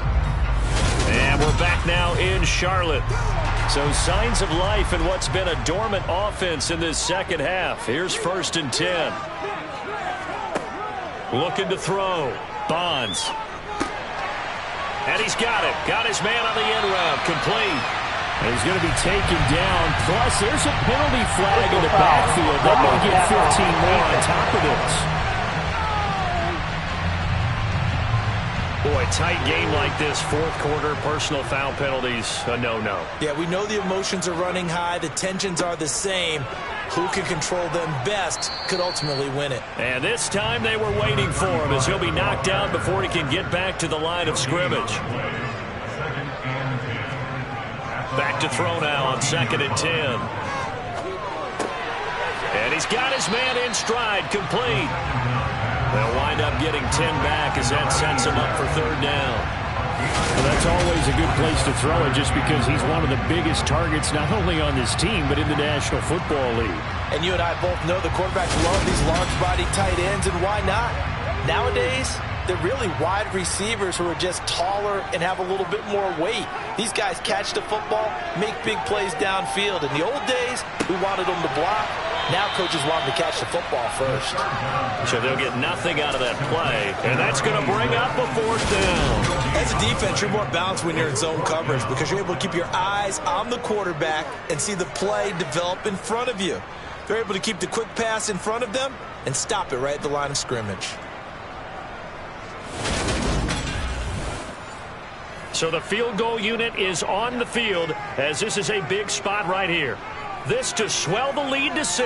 And we're back now in Charlotte. So signs of life in what's been a dormant offense in this second half. Here's 1st and 10. Looking to throw. Bonds. And he's got it. Got his man on the end route. Complete. And he's going to be taken down. Plus, there's a penalty flag in the backfield. That may get 15 more on top of this. Boy, tight game like this, 4th quarter, personal foul penalties, a no-no. Yeah, we know the emotions are running high. The tensions are the same. Who can control them best could ultimately win it. And this time they were waiting for him as he'll be knocked out before he can get back to the line of scrimmage. Back to throw now on 2nd and 10. And he's got his man in stride, complete. They'll wind up getting 10 back as that sets him up for 3rd down. Well, that's always a good place to throw it just because he's one of the biggest targets not only on this team but in the National Football League. And you and I both know the quarterbacks love these large-body tight ends, and why not? Nowadays, they're really wide receivers who are just taller and have a little bit more weight. These guys catch the football, make big plays downfield. In the old days, we wanted them to block. Now coaches want them to catch the football first. So they'll get nothing out of that play, and that's going to bring up a 4th down. As a defense, you're more balanced when you're in zone coverage because you're able to keep your eyes on the quarterback and see the play develop in front of you. They're able to keep the quick pass in front of them and stop it right at the line of scrimmage. So the field goal unit is on the field as this is a big spot right here. This to swell the lead to 6.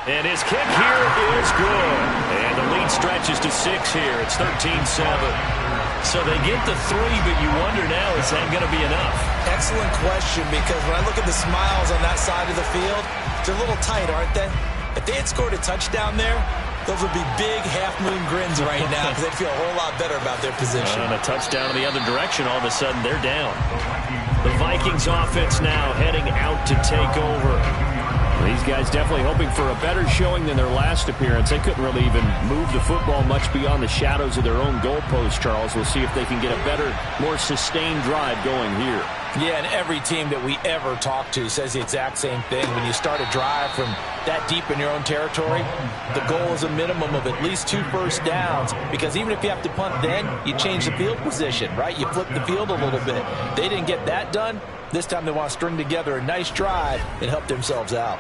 And his kick here is good. And the lead stretches to 6 here. It's 13-7. So they get the 3, but you wonder now, is that going to be enough? Excellent question, because when I look at the smiles on that side of the field, they're a little tight, aren't they? If they had scored a touchdown there, those would be big half-moon grins right now because they'd feel a whole lot better about their position. And a touchdown in the other direction, all of a sudden they're down. The Vikings offense now heading out to take over. These guys definitely hoping for a better showing than their last appearance. They couldn't really even move the football much beyond the shadows of their own goalpost, Charles. We'll see if they can get a better, more sustained drive going here. Yeah, and every team that we ever talk to says the exact same thing. When you start a drive from that deep in your own territory, the goal is a minimum of at least 2 first downs, because even if you have to punt then, you change the field position, right? You flip the field a little bit. They didn't get that done. This time they want to string together a nice drive and help themselves out.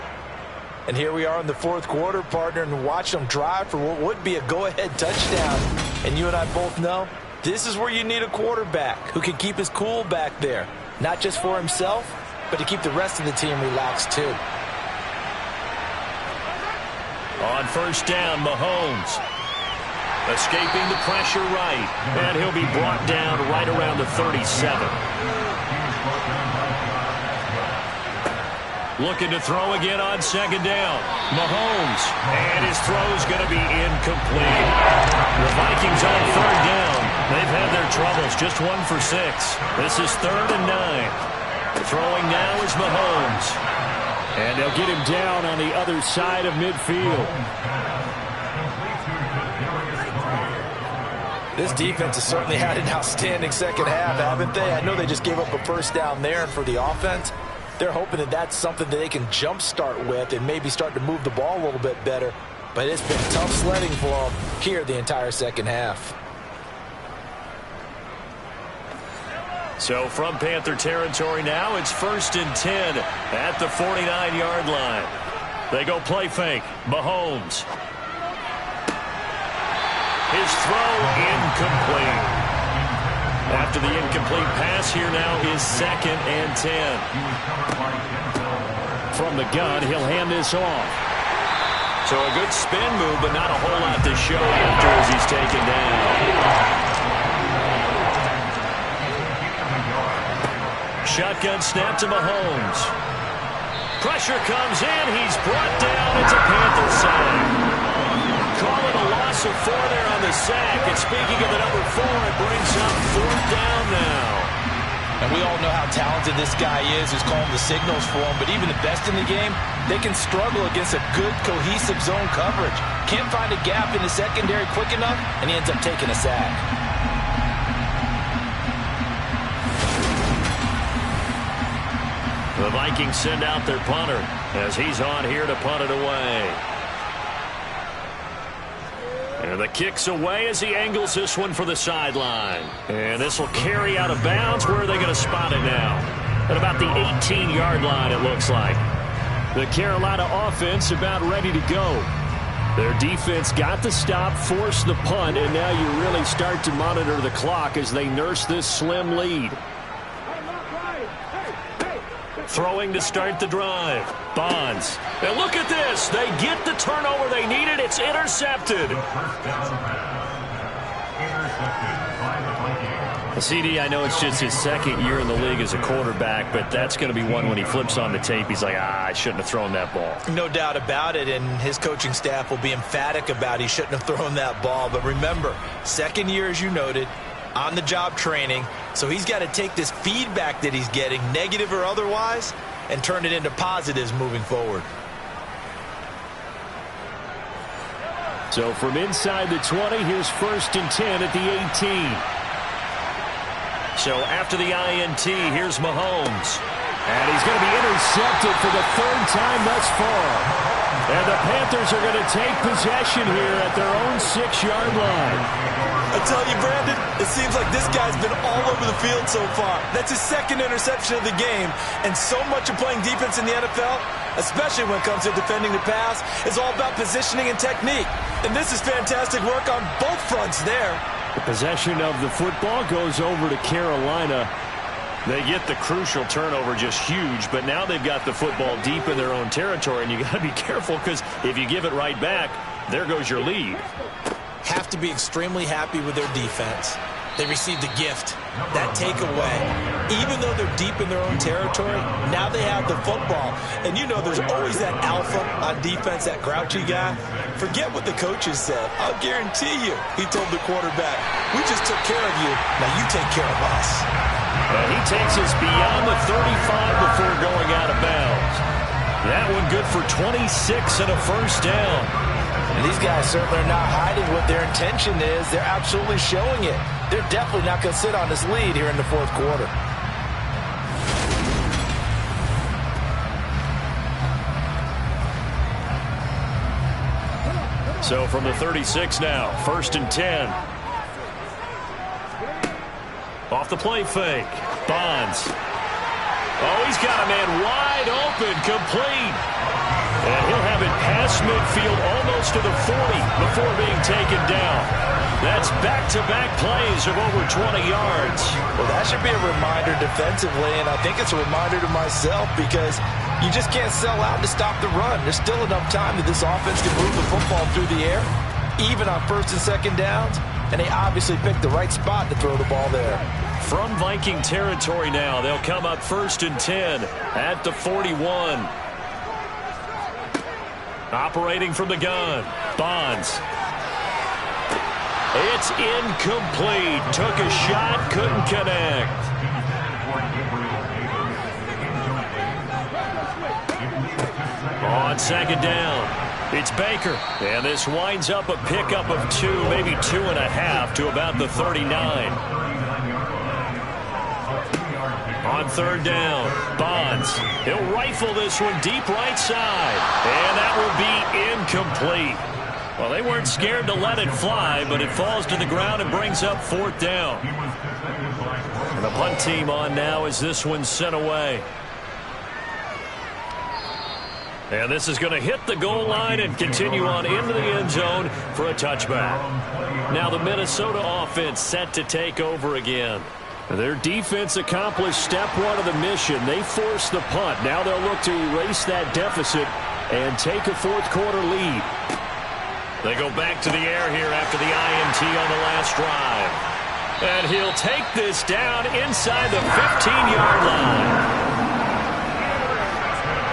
And here we are in the 4th quarter, partner, and watch them drive for what would be a go-ahead touchdown. And you and I both know this is where you need a quarterback who can keep his cool back there. Not just for himself, but to keep the rest of the team relaxed too. On 1st down, Mahomes. Escaping the pressure right. And he'll be brought down right around the 37. Looking to throw again on second down. Mahomes. And his throw's going to be incomplete. The Vikings on third down. They've had their troubles. Just 1 for 6. This is 3rd and 9. Throwing now is Mahomes. And they'll get him down on the other side of midfield. This defense has certainly had an outstanding second half, haven't they? I know they just gave up a first down there, and for the offense, they're hoping that that's something that they can jumpstart with and maybe start to move the ball a little bit better. But it's been tough sledding for them here the entire second half. So from Panther territory now, it's 1st and 10 at the 49-yard line. They go play fake. Mahomes. His throw incomplete. After the incomplete pass, here now is 2nd and 10. From the gun, he'll hand this off. So a good spin move, but not a whole lot to show after as he's taken down. Shotgun snap to Mahomes. Pressure comes in. He's brought down. It's a Panther sack. Call it a loss of 4 there on the sack. And speaking of the number 4, it brings up 4th down now. And we all know how talented this guy is who's calling the signals for him. But even the best in the game, they can struggle against a good, cohesive zone coverage. Can't find a gap in the secondary quick enough, and he ends up taking a sack. The Vikings send out their punter as he's on here to punt it away. And the kick's away as he angles this one for the sideline. And this will carry out of bounds. Where are they going to spot it now? At about the 18-yard line, it looks like. The Carolina offense about ready to go. Their defense got the stop, forced the punt, and now you really start to monitor the clock as they nurse this slim lead. Throwing to start the drive. Bonds. And look at this. They get the turnover they needed. It's intercepted. CD, I know it's just his 2nd year in the league as a quarterback, but that's going to be one when he flips on the tape. He's like, I shouldn't have thrown that ball. No doubt about it, and his coaching staff will be emphatic about he shouldn't have thrown that ball. But remember, 2nd year, as you noted, on-the-job training, so he's got to take this feedback that he's getting, negative or otherwise, and turn it into positives moving forward. So from inside the 20, here's 1st and 10 at the 18. So after the INT, here's Mahomes. And he's going to be intercepted for the 3rd time thus far. And the Panthers are going to take possession here at their own 6-yard line. I tell you, Brandon, it seems like this guy's been all over the field so far. That's his 2nd interception of the game. And so much of playing defense in the NFL, especially when it comes to defending the pass, is all about positioning and technique. And this is fantastic work on both fronts there. The possession of the football goes over to Carolina. They get the crucial turnover, just huge, but now they've got the football deep in their own territory, and you got to be careful because if you give it right back, there goes your lead. Have to be extremely happy with their defense. They received a gift, that takeaway. Even though they're deep in their own territory, now they have the football. And you know there's always that alpha on defense, that grouchy guy. Forget what the coaches said. I'll guarantee you, he told the quarterback, we just took care of you, now you take care of us. And he takes us beyond the 35 before going out of bounds. That one good for 26 and a 1st down. And these guys certainly are not hiding what their intention is. They're absolutely showing it. They're definitely not going to sit on this lead here in the 4th quarter. So from the 36 now, 1st and 10. Off the play fake. Bonds. Oh, he's got a man wide open, complete. And he'll have it past midfield almost to the 40 before being taken down. That's back-to-back plays of over 20 yards. Well, that should be a reminder defensively, and I think it's a reminder to myself because you just can't sell out to stop the run. There's still enough time that this offense can move the football through the air. even on first and second downs, and they obviously picked the right spot to throw the ball there. From Viking territory now, they'll come up 1st and 10 at the 41. Operating from the gun, Bonds. It's incomplete. Took a shot, couldn't connect. On second down, it's Baker. And this winds up a pickup of 2, maybe 2.5 to about the 39. On third down, Bonds. He'll rifle this one deep right side. And that will be incomplete. Well, they weren't scared to let it fly, but it falls to the ground and brings up 4th down. And the punt team on now as this one's sent away. And this is going to hit the goal line and continue on into the end zone for a touchback. Now the Minnesota offense set to take over again. Their defense accomplished step 1 of the mission. They forced the punt. Now they'll look to erase that deficit and take a 4th quarter lead. They go back to the air here after the INT on the last drive. And he'll take this down inside the 15-yard line.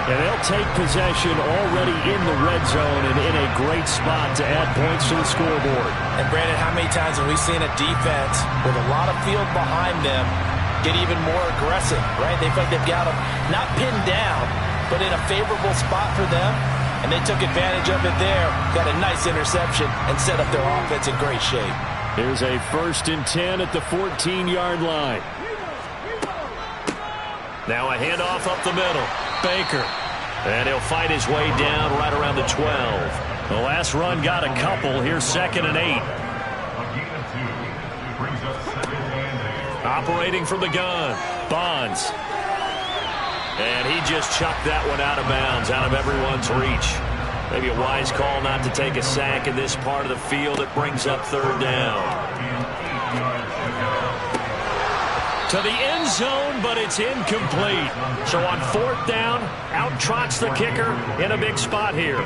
And they'll take possession already in the red zone and in a great spot to add points to the scoreboard. And Brandon, how many times have we seen a defense with a lot of field behind them get even more aggressive, right? They feel like they've got them not pinned down, but in a favorable spot for them. And they took advantage of it there, got a nice interception, and set up their offense in great shape. Here's a 1st and 10 at the 14-yard line. Now a handoff up the middle. Baker. And he'll fight his way down right around the 12. The last run got a couple. Here's 2nd and 8. Operating from the gun. Bonds. And he just chucked that one out of bounds, out of everyone's reach. Maybe a wise call not to take a sack in this part of the field. It brings up 3rd down. To the end zone, but it's incomplete. So on 4th down, out trots the kicker in a big spot here.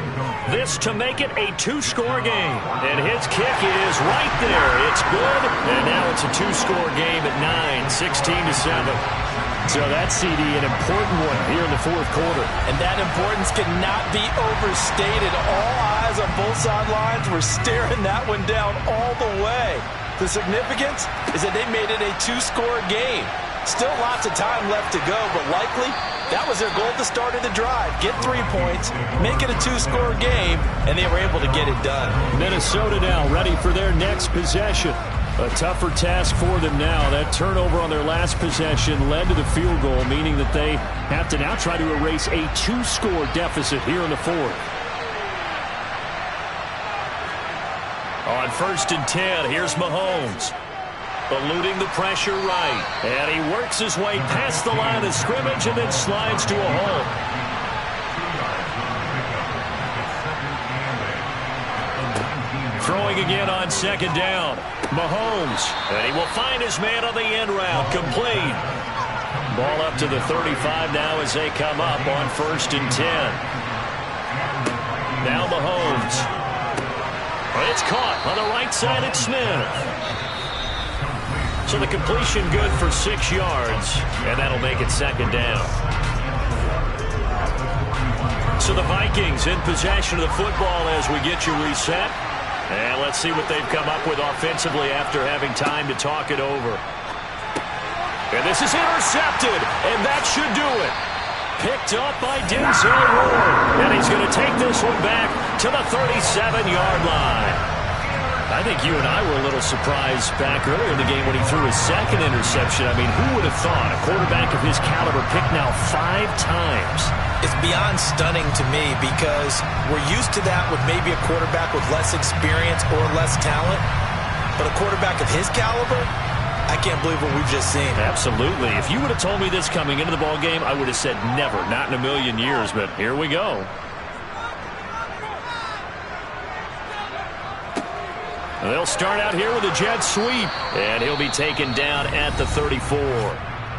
This to make it a 2-score game. And his kick is right there. It's good. And now it's a 2-score game at 9, 16-7. So that CD, an important one here in the 4th quarter. And that importance cannot be overstated. All eyes on both sidelines were staring that one down all the way. The significance is that they made it a 2-score game. Still lots of time left to go, but likely that was their goal at the start of the drive. Get 3 points, make it a 2-score game, and they were able to get it done. Minnesota now ready for their next possession. A tougher task for them now. That turnover on their last possession led to the field goal, meaning that they have to now try to erase a 2-score deficit here in the 4th. On 1st and 10, here's Mahomes. Eluding the pressure right. And he works his way past the line of scrimmage and then slides to a hole. Throwing again on 2nd down. Mahomes. And he will find his man on the end route. Complete. Ball up to the 35 now as they come up on 1st and 10. Now Mahomes. It's caught on the right side at Smith. So the completion good for 6 yards, and that'll make it 2nd down. So the Vikings in possession of the football as we get you reset. And let's see what they've come up with offensively after having time to talk it over. And this is intercepted, and that should do it. Picked up by Denzel Ward. And he's going to take this one back to the 37-yard line. I think you and I were a little surprised back earlier in the game when he threw his 2nd interception. I mean, who would have thought a quarterback of his caliber picked now 5 times? It's beyond stunning to me because we're used to that with maybe a quarterback with less experience or less talent. But a quarterback of his caliber, I can't believe what we've just seen. Absolutely. If you would have told me this coming into the ball game, I would have said never, not in a million years. But here we go. They'll start out here with a jet sweep, and he'll be taken down at the 34.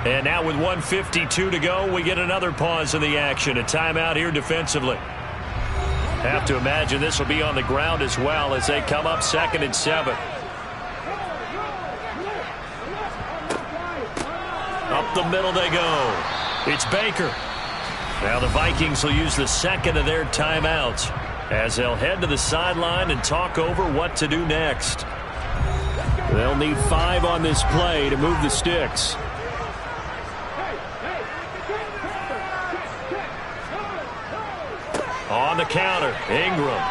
And now with 1:52 to go, we get another pause in the action. A timeout here defensively. Have to imagine this will be on the ground as well as they come up 2nd and 7. Up the middle they go. It's Baker. Now the Vikings will use the second of their timeouts as they'll head to the sideline and talk over what to do next. They'll need 5 on this play to move the sticks. On the counter, Ingram.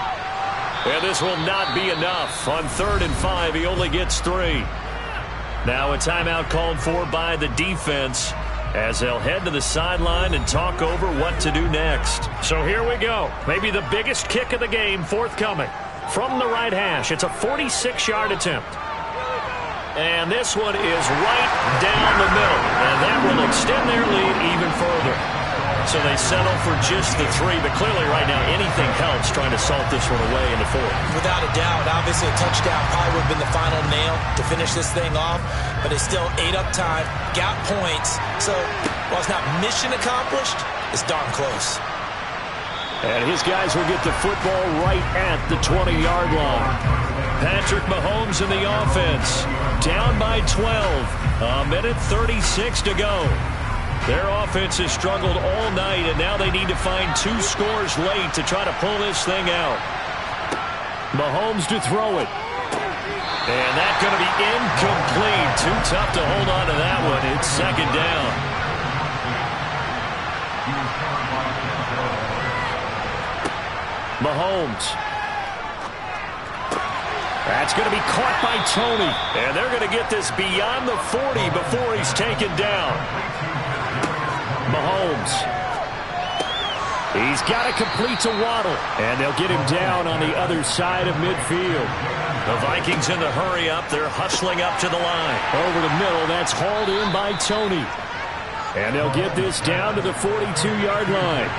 And this will not be enough. On 3rd and 5, he only gets 3. Now a timeout called for by the defense as they'll head to the sideline and talk over what to do next. So here we go. Maybe the biggest kick of the game forthcoming. From the right hash, it's a 46-yard attempt. And this one is right down the middle. And that will extend their lead even further. So they settle for just the 3, but clearly right now anything helps trying to salt this one away in the 4th. Without a doubt, obviously a touchdown probably would have been the final nail to finish this thing off, but they still ate up time, got points. So while it's not mission accomplished, it's darn close. And his guys will get the football right at the 20-yard line. Patrick Mahomes in the offense, down by 12, a minute 36 to go. Their offense has struggled all night, and now they need to find 2 scores late to try to pull this thing out. Mahomes to throw it. And that's going to be incomplete. Too tough to hold on to that one. It's 2nd down. Mahomes. That's going to be caught by Tony. And they're going to get this beyond the 40 before he's taken down. Mahomes. He's got to complete to Waddle. And they'll get him down on the other side of midfield. The Vikings in the hurry up. They're hustling up to the line. Over the middle. That's hauled in by Tony. And they'll get this down to the 42-yard line.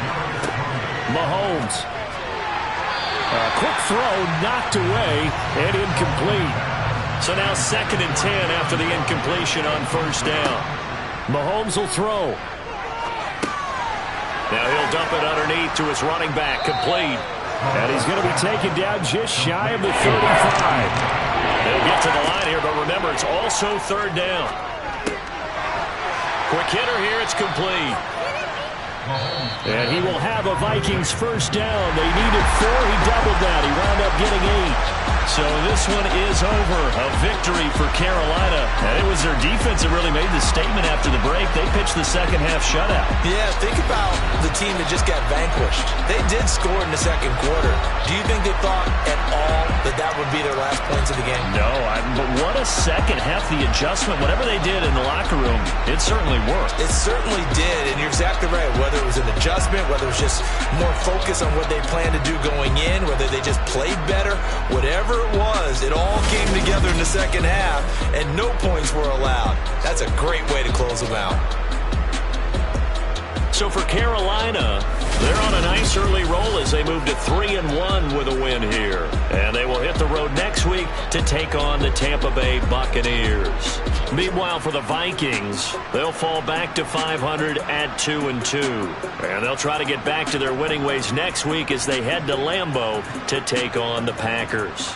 Mahomes. A quick throw knocked away and incomplete. So now 2nd and 10 after the incompletion on 1st down. Mahomes will throw. Now he'll dump it underneath to his running back, complete. And he's going to be taken down just shy of the 35. They'll get to the line here, but remember, it's also 3rd down. Quick hitter here, it's complete. And he will have a Vikings 1st down. They needed 4, he doubled that. He wound up getting 8. So this one is over. A victory for Carolina. And it was their defense that really made the statement after the break. They pitched the second half shutout. Yeah, think about the team that just got vanquished. They did score in the 2nd quarter. Do you think they thought at all that that would be their last points of the game? No, but what a second half. The adjustment, whatever they did in the locker room, it certainly worked. It certainly did, and you're exactly right. Whether it was an adjustment, whether it was just more focus on what they planned to do going in, whether they just played better, whatever it was, it all came together in the 2nd half, and no points were allowed. That's a great way to close them out. So for Carolina, they're on a nice early roll as they move to 3-1 with a win here. And they will hit the road next week to take on the Tampa Bay Buccaneers. Meanwhile, for the Vikings, they'll fall back to 500 at 2-2. And they'll try to get back to their winning ways next week as they head to Lambeau to take on the Packers.